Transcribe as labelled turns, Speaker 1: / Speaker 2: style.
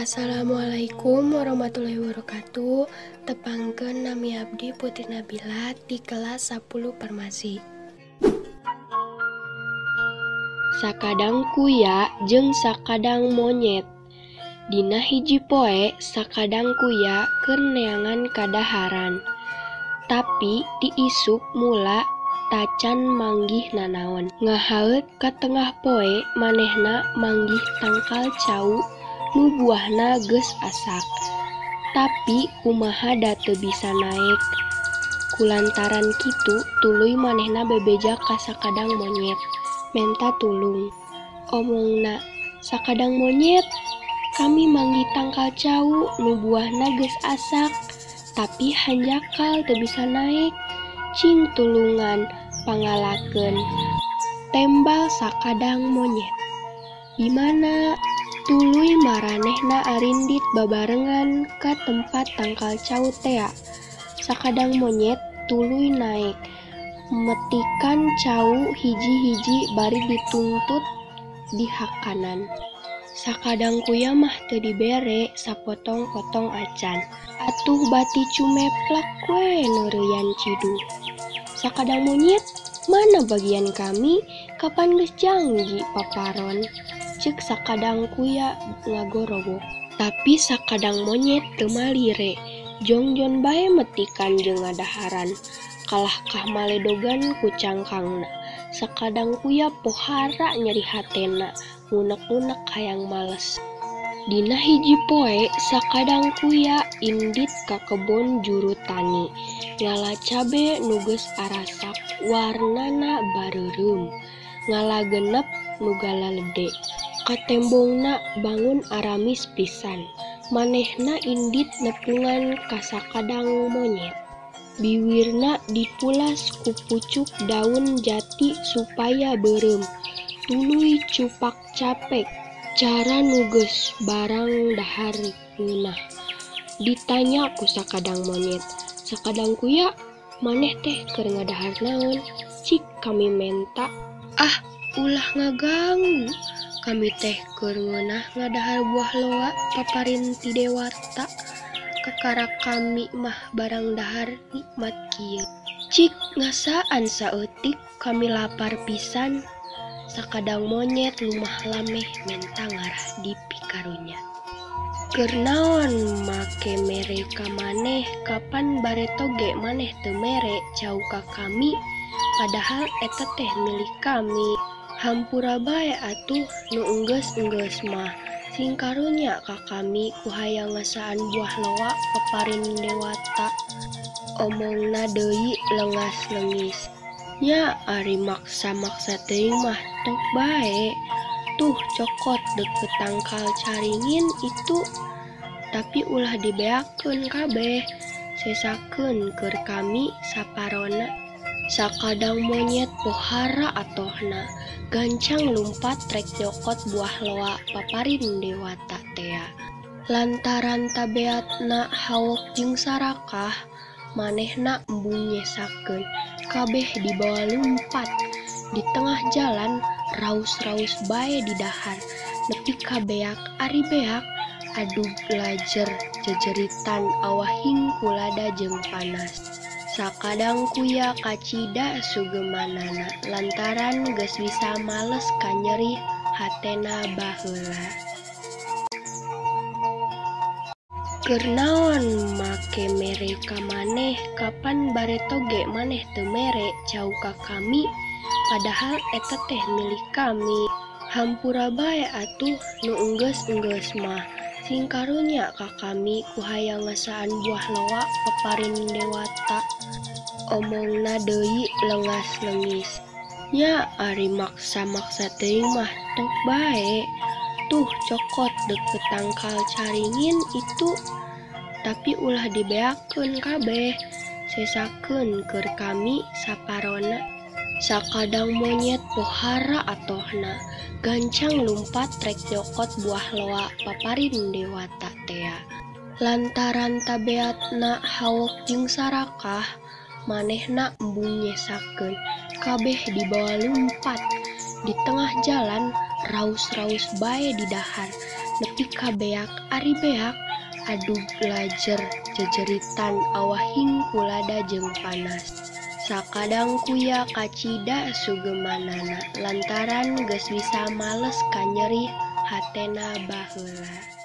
Speaker 1: Assalamualaikum warahmatullahi wabarakatuh. Tepangkeun nami abdi Putri Nabila di kelas 10 Farmasi. Sakadang kuya jeung sakadang monyet. Dina hiji poe sakadang kuya keur neangan kadaharan. Tapi ti isuk mula tacan manggih nanaon. Ngahaeut ka tengah poe manehna manggih tangkal cau nu buahna geus asak. Tapi kumaha da teu bisa naek. Kulantaran kitu tuluy manehna bebeja ka sakadang monyet menta tulung. Omongna, "Sakadang monyet, kami manggih tangkal cau nu buahna geus asak, tapi hanjakal teu bisa naek. Cing tulungan pangalakeun." Tembal sakadang monyet. "Di mana?" Tuluy maranehna arindit babarengan ka tempat tangkal cau tea. Sakadang monyet tuluy naek, metikan cau hiji-hiji bari dituntut di hakanan. Sakadang kuya mah teu dibere sapotong-potong acan. Atuh bati cumeplak we neureuyan cidu. "Sakadang monyet, mana bagian kami? Kapan geus janji paparon?" Ceuk sakadang kuya ngagorobok. Tapi sakadang monyet teu malire, jongjon bae metikan jeung ngadaharan. Kalahkah maledogan ku cangkangna. Sakadang kuya pohara nyeri hatena, ngunek-ngunek hayang males. Dina hiji poe sakadang kuya indit ka kebon juru tani. Ngala cabe nu geus arasak, warnana bareureum. Ngala genep nu galalede. Katembongna bangun aramis pisan. Manehna indit nepungan ka sakadang monyet. Biwirna dipulas ku pucuk daun jati supaya beureum. Tuluy cupak capek. Cara nu geus barang dahar ngeunah. Ditanya ku sakadang monyet, "Sakadang kuya, maneh teh keur ngadahar naon?" Cik kami menta, "Ah, ulah ngaganggu. Kami teh keur ngeunah ngadahar buah loa paparin ti Dewata. Kakara kami mah barang dahar nikmat kieu." Cik ngasaan saeutik kami lapar pisan. Sakadang monyet lumah lameh menta ngarah di pikarunya. "Keur naon make mere ka maneh? Kapan bareto ge maneh teu mere cau ka kami? Padahal eta teh milik kami. Hampura bae atuh nu enggeus-enggeus mah. Sing karunya ka kami ku hayang ngasaan buah loa paparin Dewata." Omongna deui leungas-leungis. "Nya ari maksa-maksa teuing mah tok bae. Tuh cokot deukeut tangkal caringin itu. Tapi ulah dibeakeun kabeh. Sesakeun keur kami saparona." Sakadang monyet pohara atohna, gancang lumpat rek nyokot buah loa paparin Dewata tea. Lantaran tabeatna hawok jeung sarakah, manehna embung nyesakeun, kabeh dibawa lumpat. Di tengah jalan raus-raus bae di dahar, nepi ka beak ari beak. Aduh lajer jejeritan awahing kulada jeung panas. Sakadang kuya kacida sugemanana lantaran geus bisa males ka nyeri hatena baheula. "Keur naon make mere ka maneh? Kapan bareto ge maneh teu mere cau ka kami? Padahal eta teh milik kami. Hampura bae atuh nu enggeus-enggeus mah. Sing karunya ka kami ku hayang ngasaan buah loa paparin Dewata." Omongna deui leungas-leungis. "Nya ari maksa-maksa teuing mah tok bae. Tuh cokot deukeut tangkal caringin itu. Tapi ulah dibeakeun kabeh. Sesakeun keur kami saparona." Sakadang monyet pohara atohna, gancang lumpat rek nyokot buah loa paparin Dewata tea. Lantaran tabeatna hawok jeung sarakah, manehna embung nyesakeun, kabeh dibawa lumpat. Di tengah jalan raus-raus bae di dahar, nepi ka beak ari beak, adu belajar jejeritan awahing kulada jeung panas. Sakadang kuya kacida sugemanana, lantaran geus bisa males ka nyeri hatena baheula.